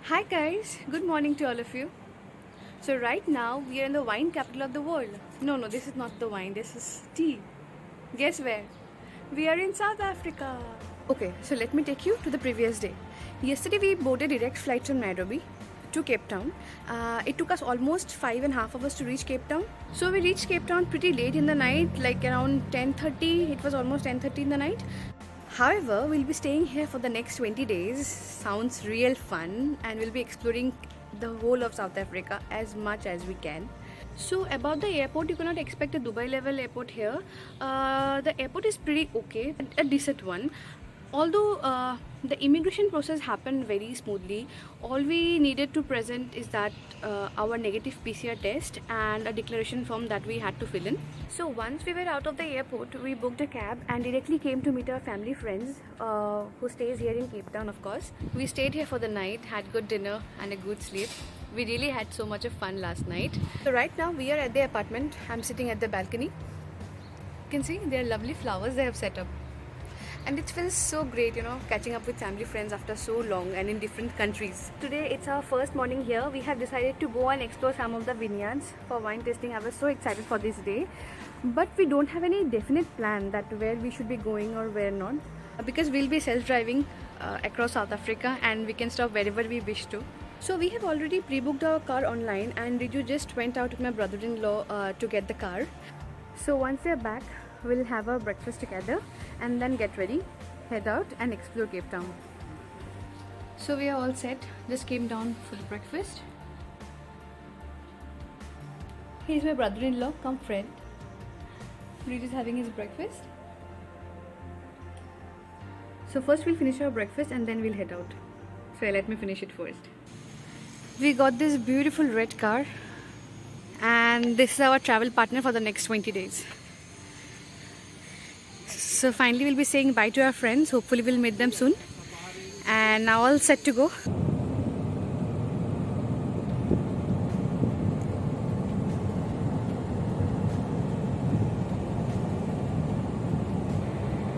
Hi guys, good morning to all of you. So right now we are in the wine capital of the world. No, this is not the wine, this is tea. Guess where? We are in South Africa. Okay, so let me take you to the previous day. Yesterday we boarded direct flight from Nairobi to Cape Town. It took us almost 5.5 hours to reach Cape Town. So we reached Cape Town pretty late in the night, like around 10:30. It was almost 10:30 in the night. However, we'll be staying here for the next 20 days. Sounds real fun, and we'll be exploring the whole of South Africa as much as we can. So about the airport, you cannot expect a Dubai level airport here. The airport is pretty okay, a decent one. Although the immigration process happened very smoothly, all we needed to present is that our negative PCR test and a declaration form that we had to fill in. So once we were out of the airport, we booked a cab and directly came to meet our family friends who stays here in Cape Town, of course. We stayed here for the night, had good dinner and a good sleep. We really had so much of fun last night. So right now we are at the apartment. I'm sitting at the balcony. You can see there are lovely flowers they have set up. And it feels so great, catching up with family friends after so long and in different countries. Today it's our first morning here. We have decided to go and explore some of the vineyards for wine tasting. I was so excited for this day, but we don't have any definite plan that where we should be going or where not, because we'll be self-driving across South Africa and we can stop wherever we wish to. So we have already pre-booked our car online, and Riju just went out with my brother-in-law to get the car. So once we are back, we'll have our breakfast together and then get ready, head out and explore Cape Town. So we are all set. Just came down for the breakfast. Here's my brother-in-law, come friend. Reed is having his breakfast. So first we'll finish our breakfast and then we'll head out. So let me finish it first. We got this beautiful red car, and this is our travel partner for the next 20 days. So finally we'll be saying bye to our friends. Hopefully we'll meet them soon. And now all set to go.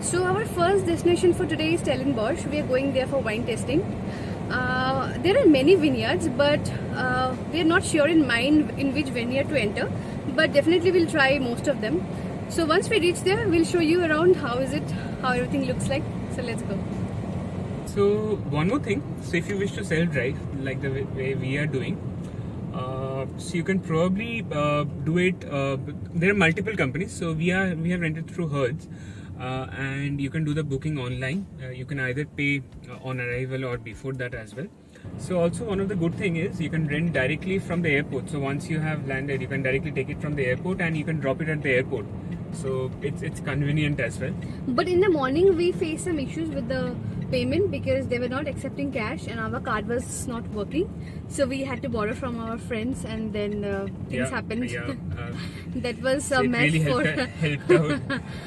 So our first destination for today is Stellenbosch. We are going there for wine tasting. There are many vineyards, but we are not sure in mind in which vineyard to enter. But definitely we'll try most of them. So once we reach there, we'll show you around how everything looks like. So let's go. So one more thing, so if you wish to self-drive like the way we are doing, so you can probably do it. There are multiple companies, so we have rented through Hertz, and you can do the booking online. You can either pay on arrival or before that as well. So also one of the good thing is you can rent directly from the airport. So once you have landed, you can directly take it from the airport and you can drop it at the airport. So it's convenient as well. But in the morning we faced some issues with the payment because they were not accepting cash and our card was not working. So we had to borrow from our friends, and then things happened. That was a mess. It really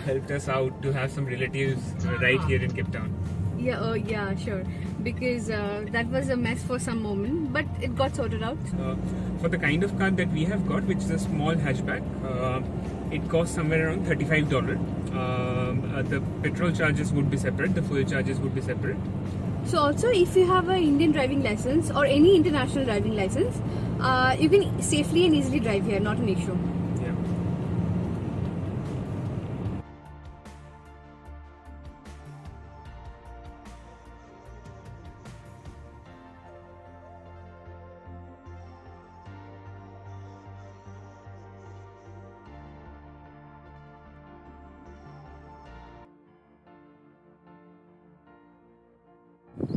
helped us out to have some relatives right here in Cape Town. Yeah, sure. Because that was a mess for some moment, but it got sorted out. For the kind of car that we have got, which is a small hatchback, it costs somewhere around $35. The petrol charges would be separate, the fuel charges would be separate. So also, if you have an Indian driving license or any international driving license, you can safely and easily drive here, not an issue.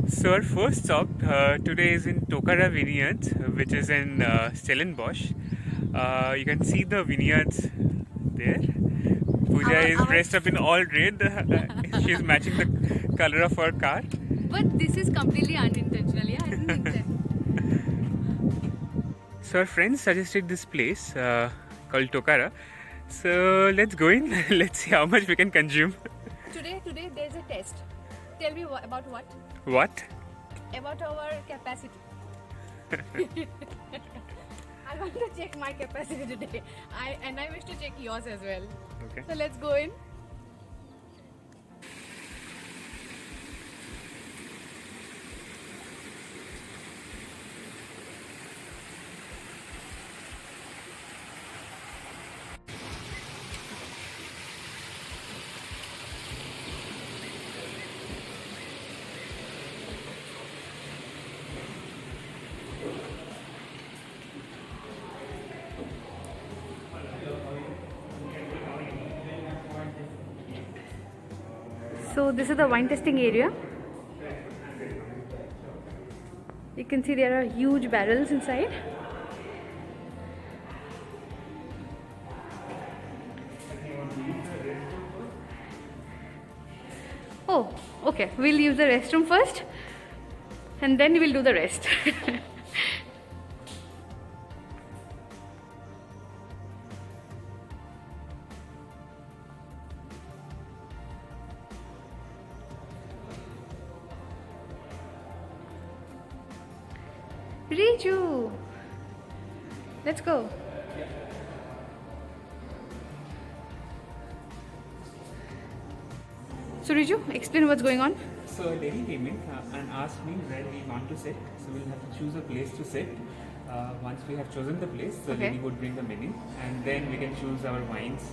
So our first stop today is in Tokara Vineyards, which is in Stellenbosch. You can see the vineyards there. Pooja is dressed up in all red. She's matching the color of her car. But this is completely unintentional, yeah? I didn't intend. So our friends suggested this place called Tokara. So let's go in. Let's see how much we can consume. Today there's a test. Tell me about what? What? About our capacity. I want to check my capacity today. I wish to check yours as well. Okay. So let's go in. So this is the wine testing area. You can see there are huge barrels inside. Oh, okay. We'll use the restroom first and then we'll do the rest. Riju! Let's go. So Riju, explain what's going on. So a lady came in and asked me where we want to sit. So we'll have to choose a place to sit. Once we have chosen the place, the Okay. lady would bring the menu, and then we can choose our wines,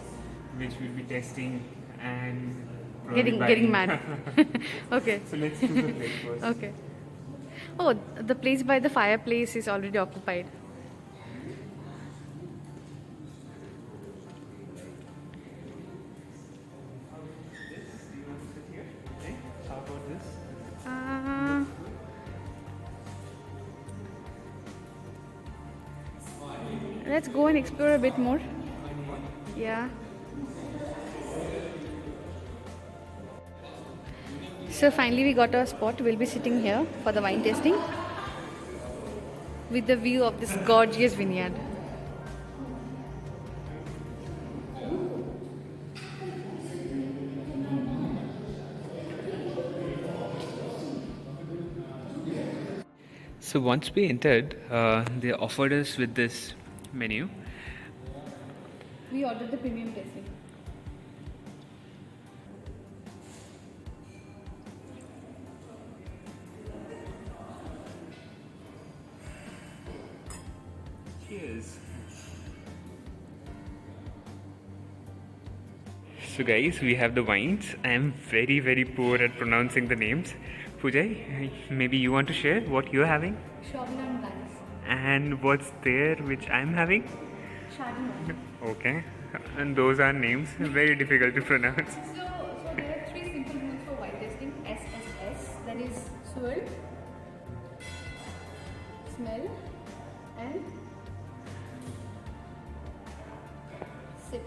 which we'll be testing and probably Getting buying. mad. Okay. So let's choose a place first. Okay. Oh, the place by the fireplace is already occupied. Okay. How about this? Uh, let's go and explore a bit more. Yeah. So finally we got our spot. We'll be sitting here for the wine tasting with the view of this gorgeous vineyard. So once we entered, they offered us with this menu. We ordered the premium tasting. Cheers. So guys, we have the wines. I am very poor at pronouncing the names. Pujay, maybe you want to share what you're having Sauvignon Blanc. and what's there which I'm having? Chardonnay. Okay, and those are names very difficult to pronounce. So there are three simple rules for wine tasting. SSS, that is swirl, smell, and sip.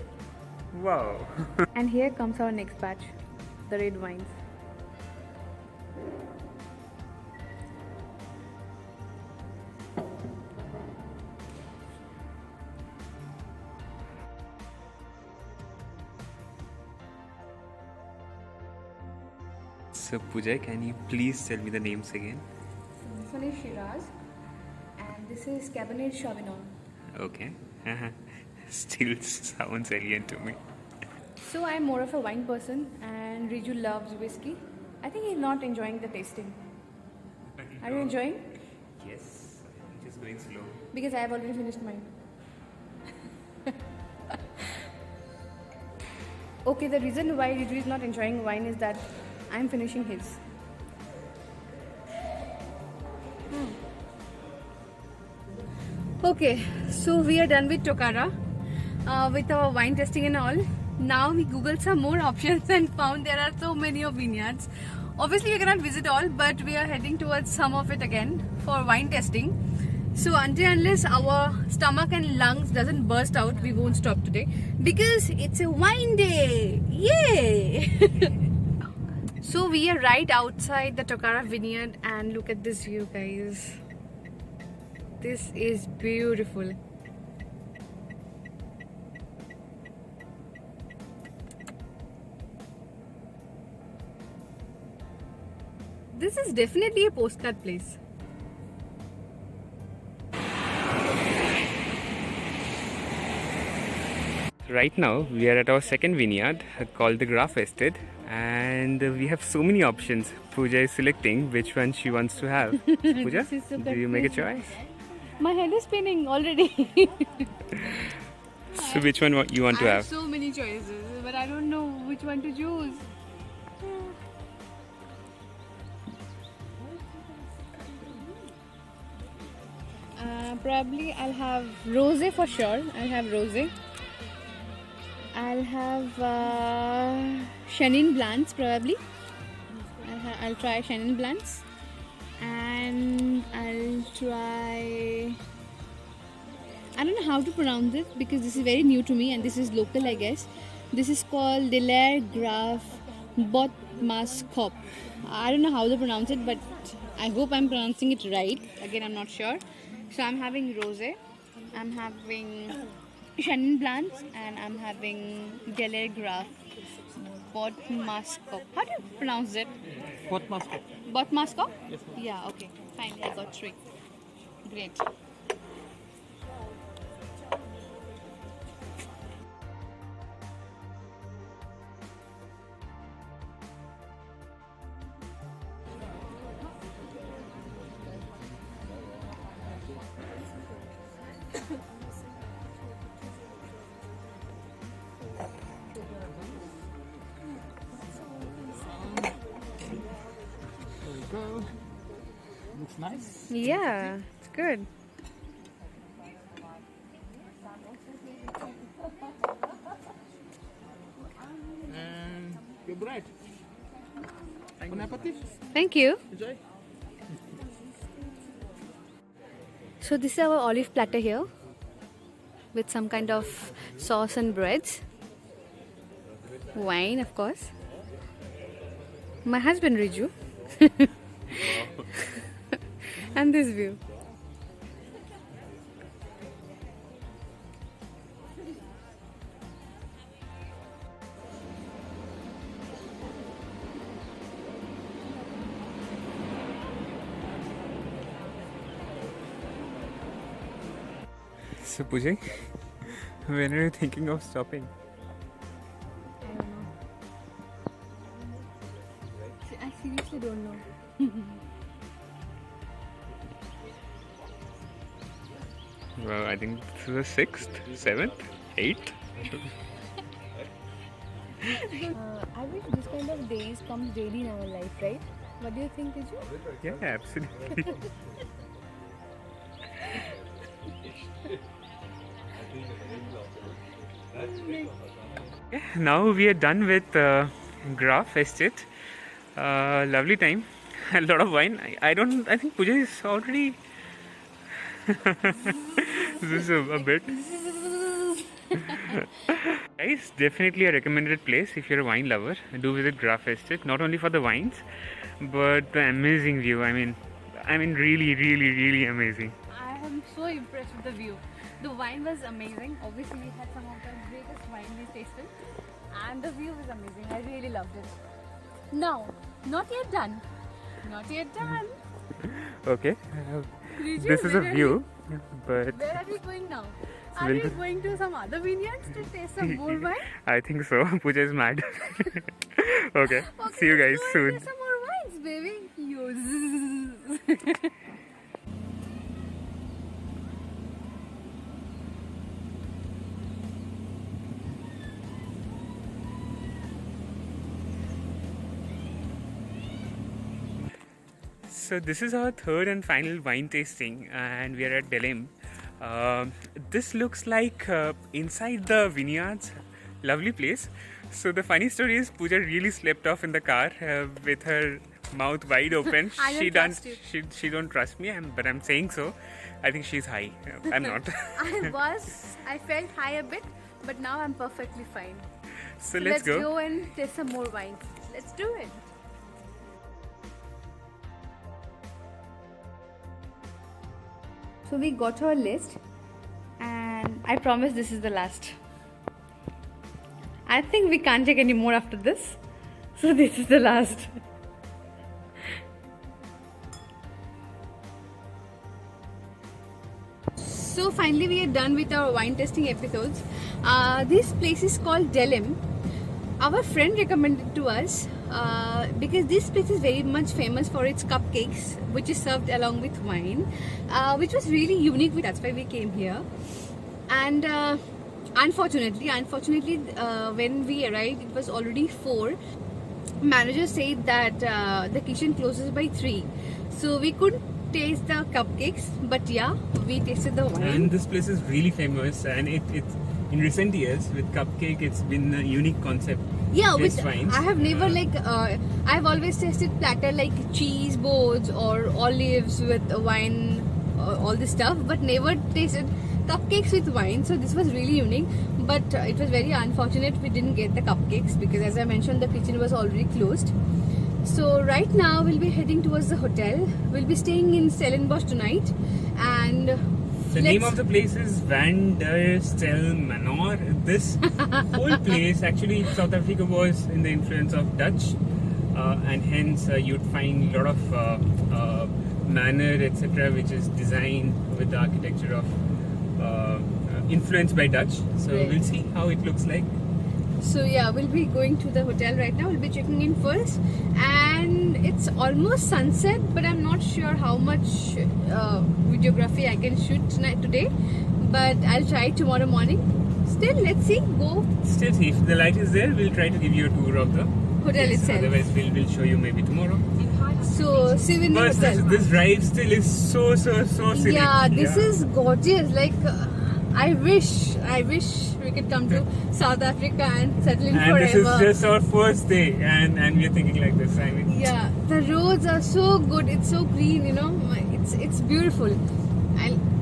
Wow. And here comes our next batch, the red wines. So Pujay, can you please tell me the names again? This one is Shiraz, and this is Cabernet Sauvignon. Okay. Still sounds alien to me. So I'm more of a wine person, and Riju loves whiskey. I think he's not enjoying the tasting. Are you enjoying? Yes, just going slow. Because I have already finished mine. Okay, the reason why Riju is not enjoying wine is that I'm finishing his. Okay, so we are done with Tokara, with our wine testing and all. Now we googled some more options and found there are so many of vineyards. Obviously we cannot visit all, but we are heading towards some of it again for wine testing. So until unless our stomach and lungs doesn't burst out, we won't stop today because it's a wine day. Yay! So we are right outside the Tokara vineyard and look at this view, guys. This is beautiful. This is definitely a postcard place. Right now, we are at our second vineyard called the Graf Estate, and we have so many options. Pooja is selecting which one she wants to have. Pooja, This is so do you make a confusing. choice? My head is spinning already. So, which one you want to I have have? so many choices, but I don't know which one to choose. Probably I'll have rosé for sure. I'll have rosé. I'll have Chenin Blanc probably. I'll try Chenin Blancs, and I'll try. I don't know how to pronounce it because this is very new to me and this is local, I guess. This is called Delair Graf Botmaskop. I don't know how to pronounce it, but I hope I'm pronouncing it right. Again, I'm not sure. So I'm having rosé, I'm having Chenin Blancs, and I'm having Delair Graf Botmaskop. How do you pronounce it? Botmaskop. Botmaskop? Yes, ma'am. Yeah, okay. Fine, I got 3. Great. There we go. Looks nice. Yeah, it's good. And your bread. Bon appetit. Thank you. Enjoy. So this is our olive platter here with some kind of sauce and breads. Wine, of course. My husband Riju. And this view. So Pujay, when are you thinking of stopping? I seriously don't know. Well, I think this is the 6th, 7th, 8th. I wish this kind of days comes daily in our life, right? What do you think, Riju? Yeah, absolutely. Yeah, now we are done with Graf Estate. Lovely time. A lot of wine. I think Pooja is already. This is a bit. Guys, definitely a recommended place if you're a wine lover. Do visit Graf Estate. Not only for the wines, but the amazing view. I mean, really, really, really amazing. I am so impressed with the view. The wine was amazing. Obviously, we had some of the greatest wine we tasted, and the view was amazing. I really loved it. Now, not yet done. Not yet done. Okay. Riju, This is a where are view, but Where are we going now? So Are we'll we be- going to some other vineyards to taste some more wine? I think so. Pooja is mad. Okay. See you guys let's go and soon. taste some more wines, baby. Yo. So this is our third and final wine tasting, and we are at Delim. This looks like inside the vineyards. Lovely place. So the funny story is, Pooja really slept off in the car with her mouth wide open. I don't she trust you. She don't trust me, but I'm saying so. I think she's high. I'm not. I felt high a bit, but now I'm perfectly fine. So let's go. And taste some more wines. Let's do it. So we got our list, and I promise this is the last. I think we can't take any more after this, so this is the last. So finally we are done with our wine tasting episodes. This place is called Delim. Our friend recommended to us because this place is very much famous for its cupcakes, which is served along with wine, which was really unique. That's why we came here. And unfortunately, when we arrived, it was already 4. Manager said that the kitchen closes by 3, so we couldn't taste the cupcakes. But yeah, we tasted the wine. And this place is really famous, and it's in recent years with cupcake, it's been a unique concept. Yeah, taste with wines. I have never I've always tasted platter like cheese boards or olives with wine, all this stuff, but never tasted cupcakes with wine. So this was really unique, but it was very unfortunate we didn't get the cupcakes because, as I mentioned, the kitchen was already closed. So right now we'll be heading towards the hotel. We'll be staying in Stellenbosch tonight, and The name of the place is Van der Stel Manor. This whole place, actually, South Africa was in the influence of Dutch, and hence you'd find a lot of manor, etc., which is designed with the architecture of influenced by Dutch. So Right. we'll see how it looks like. So yeah, we'll be going to the hotel right now. We'll be checking in first, and it's almost sunset, but I'm not sure how much videography I can shoot today. But I'll try tomorrow morning. Still, let's see. Go Still, see if the light is there, we'll try to give you a tour of the hotel place. itself. Otherwise, we'll show you maybe tomorrow. So see you in the But hotel. this drive still is so scenic. Yeah, this is gorgeous. Like I wish we could come to South Africa and settle in And forever. this is just our first day, and we're thinking like this. I mean, Yeah, the roads are so good. It's so green, you know. It's beautiful.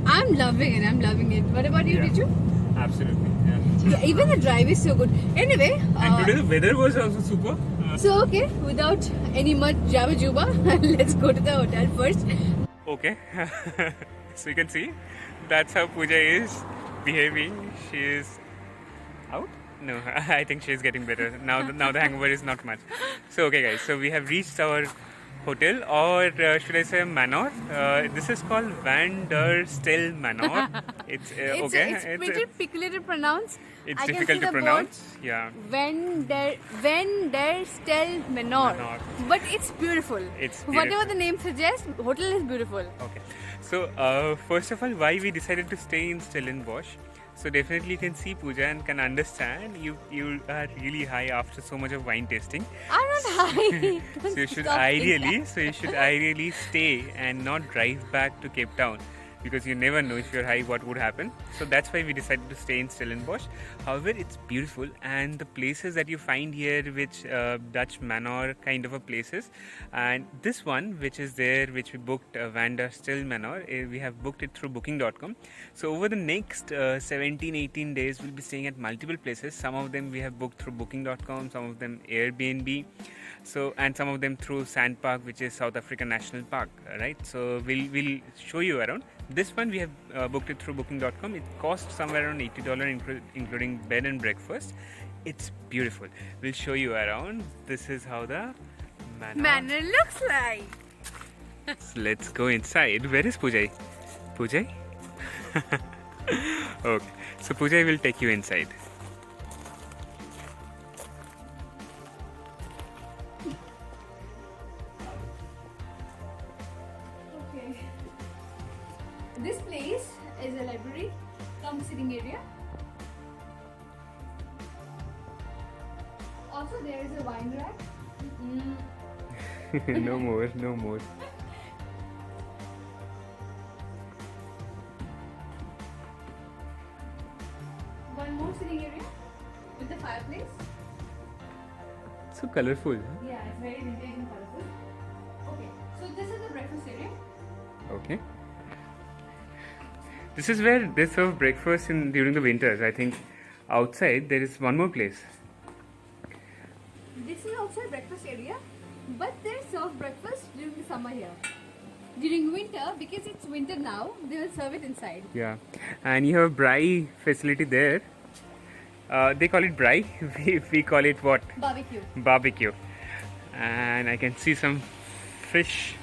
I'm loving it. I'm loving it. What about you, Yeah. Riju? absolutely. Yeah. Yeah, even the drive is so good. Anyway, And today the weather was also super. so okay, without any much jabba juba, let's go to the hotel first. Okay, so you can see that's how Pooja is behaving. She is out. No, I think she's getting better now. Now the hangover is not much. So okay, guys. So we have reached our hotel, or should I say manor? This is called Van der Stel Manor. It's okay. It's pretty peculiar to pronounce. It's I can difficult see to the pronounce. Yeah. Van der Stel Manor. Manor. But it's beautiful. It's Whatever beautiful. the name suggests, hotel is beautiful. Okay. So first of all, why we decided to stay in Stellenbosch? So definitely you can see Pooja and can understand you are really high after so much of wine tasting. I'm not high. So you should Stop saying ideally stay and not drive back to Cape Town, because you never know if you're high what would happen. So that's why we decided to stay in Stellenbosch. However, it's beautiful, and the places that you find here, which Dutch manor kind of a places, and this one which is there, which we booked, Van der Stel Manor, we have booked it through booking.com. So over the next 17-18 days we'll be staying at multiple places. Some of them we have booked through booking.com, some of them Airbnb, so and some of them through Sand Park, which is South African National Park, right? So we'll show you around. This one we have booked it through booking.com. It costs somewhere around $80 including bed and breakfast. It's beautiful. We'll show you around. This is how the Manor looks like. So let's go inside. Where is Pujai? Pujai? Okay. So Pujai will take you inside. Okay. This place is a library, come sitting area. Also, there is a wine rack. No more, no more. One more sitting area with the fireplace. So colorful. Yeah, it's very vintage and colorful. Okay, so this is the breakfast area. Okay. This is where they serve breakfast during the winters. I think outside there is one more place. This is also a breakfast area, but they serve breakfast during the summer here. During winter, because it's winter now, they will serve it inside. Yeah, and you have braai facility there. They call it braai. We call it what? Barbecue. Barbecue. And I can see some fish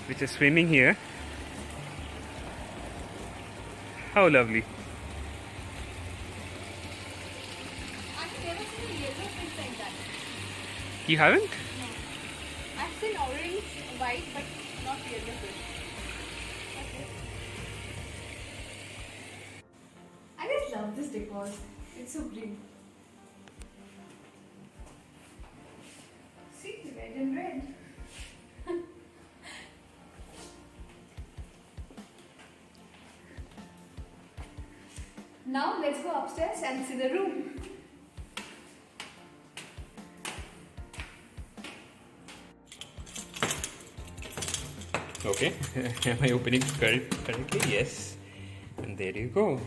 which are swimming here. How lovely. I've never seen a yellow fish like that. You haven't? No. I've seen orange, white, but not yellow fish. Okay. I just love this decor. It's so green. See, red and red. Now let's go upstairs and see the room. Okay, am I opening correctly? Yes. And there you go.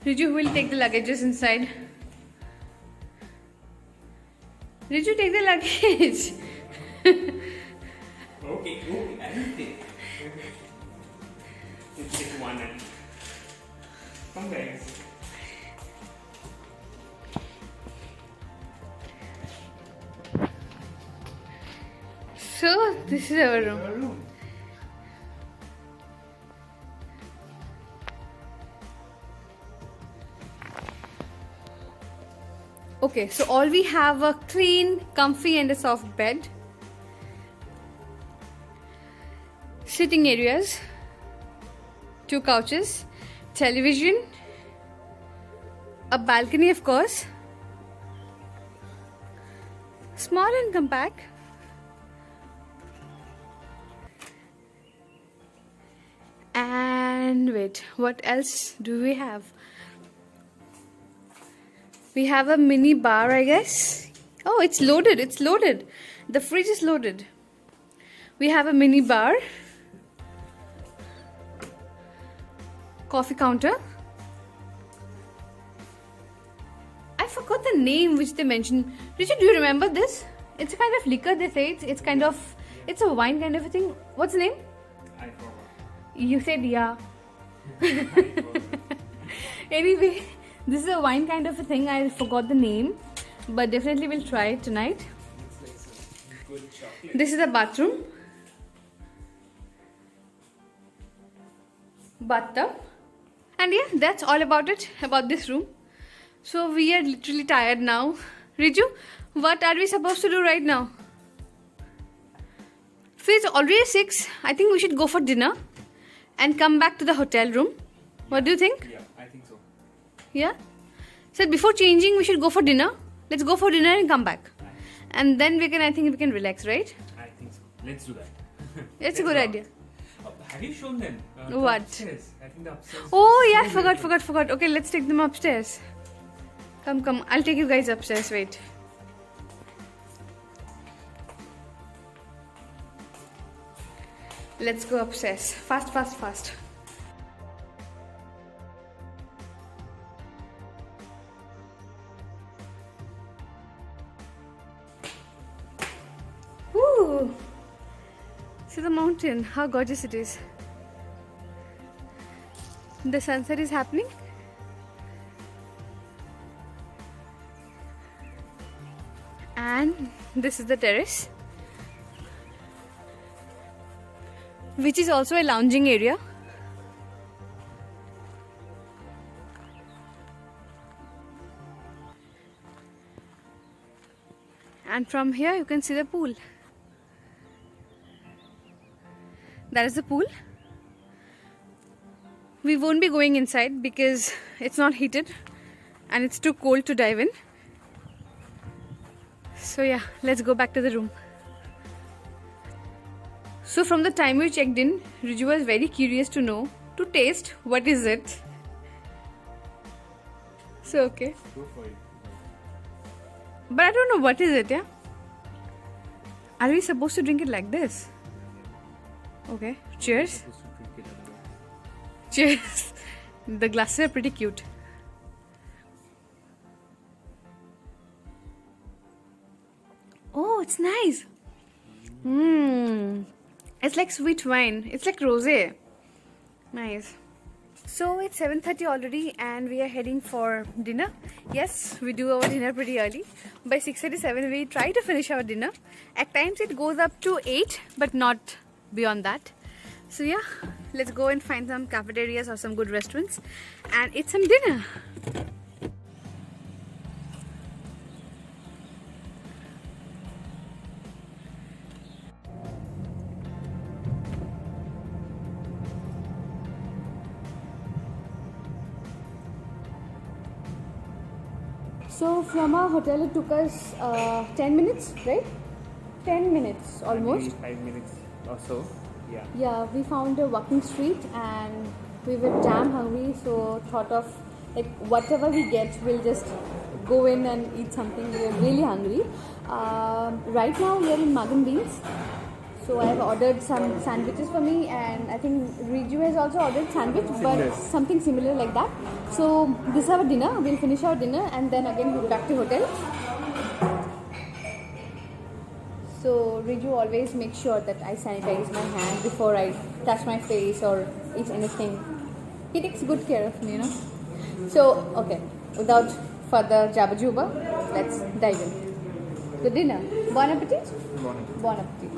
Riju will take the luggages inside. Riju, take the luggage. Okay, I will take. Let's take one and come guys. So, this is our room. Okay, so all we have a clean, comfy and a soft bed. Sitting areas. 2 couches. Television. A balcony, of course. Small and compact. And wait, what else do we have? We have a mini bar, I guess. Oh, it's loaded. It's loaded. The fridge is loaded. We have a mini bar. Coffee counter. I forgot the name which they mentioned. Richard, do you remember this? It's a kind of liquor, they say. It's kind of, it's a wine kind of a thing. What's the name? I forgot. You said yeah. Anyway, this is a wine kind of a thing. I forgot the name, but definitely we'll try it tonight. Good chocolate. This is the bathroom. Bathtub. And yeah, that's all about it, about this room. So we are literally tired now. Riju, what are we supposed to do right now? So it's already 6. I think we should go for dinner and come back to the hotel room. What do you think? Yeah, I think so. Yeah? So before changing, we should go for dinner. Let's go for dinner and come back. And then I think we can relax, right? I think so. Let's do that. It's a good idea. Have you shown them? What? The upstairs. I think the upstairs. Oh yeah, forgot. Okay, let's take them upstairs. Come. I'll take you guys upstairs. Wait. Let's go upstairs. Fast. Woo! See the mountain. How gorgeous it is. The sunset is happening. And this is the terrace, which is also a lounging area. And from here you can see the pool. That is the pool. We won't be going inside because it's not heated and it's too cold to dive in. So yeah, let's go back to the room. So from the time we checked in, Riju was very curious to know, to taste what is it. So okay. Go for it. But I don't know what is it, yeah? Are we supposed to drink it like this? Okay, cheers. Cheers. The glasses are pretty cute. Oh, it's nice. It's like sweet wine. It's like rosé. Nice. So it's 7:30 already and we are heading for dinner. Yes, we do our dinner pretty early. By 6:37 we try to finish our dinner. At times it goes up to 8, but not beyond that. So yeah, let's go and find some cafeterias or some good restaurants and eat some dinner. So from our hotel it took us 10 minutes, right? 10 minutes almost. 5 minutes or so. Yeah. Yeah, we found a walking street and we were damn hungry, so thought of like whatever we get, we'll just go in and eat something. We were really hungry. Right now we are in Mug and Beans. So I have ordered some sandwiches for me, and I think Riju has also ordered sandwich, but something similar like that. So this is our dinner. We'll finish our dinner and then again we'll back to hotel. So Riju always makes sure that I sanitize my hand before I touch my face or eat anything. He takes good care of me, you know. So okay, without further jabba juba, let's dive in. To dinner. Bon appetit. Bon appetit.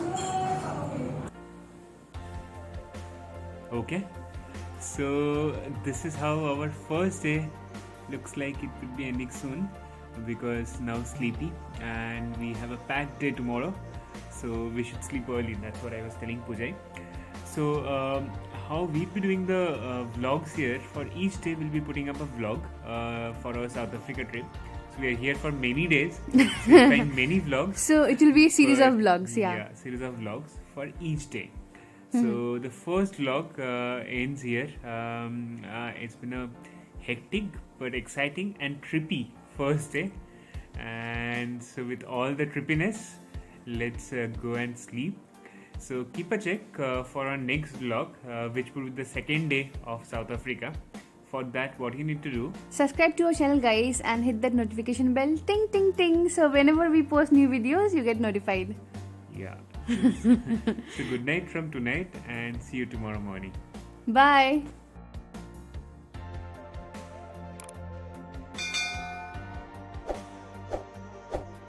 Okay, so this is how our first day looks like. It will be ending soon because now sleepy and we have a packed day tomorrow, so we should sleep early. That's what I was telling Pujay. So how we'll be doing the vlogs here, for each day we'll be putting up a vlog for our South Africa trip. So we are here for many days, so you'll find many vlogs. So it will be a series But- of vlogs, yeah. Series of vlogs for each day. So the first vlog ends here. It's been a hectic but exciting and trippy first day, and so with all the trippiness, let's go and sleep. So keep a check for our next vlog, which will be the second day of South Africa. For that, what you need to do, Subscribe to our channel, guys, and hit that notification bell, ting ting ting, so whenever we post new videos you get notified. yeah. So good night from tonight, and see you tomorrow morning. Bye.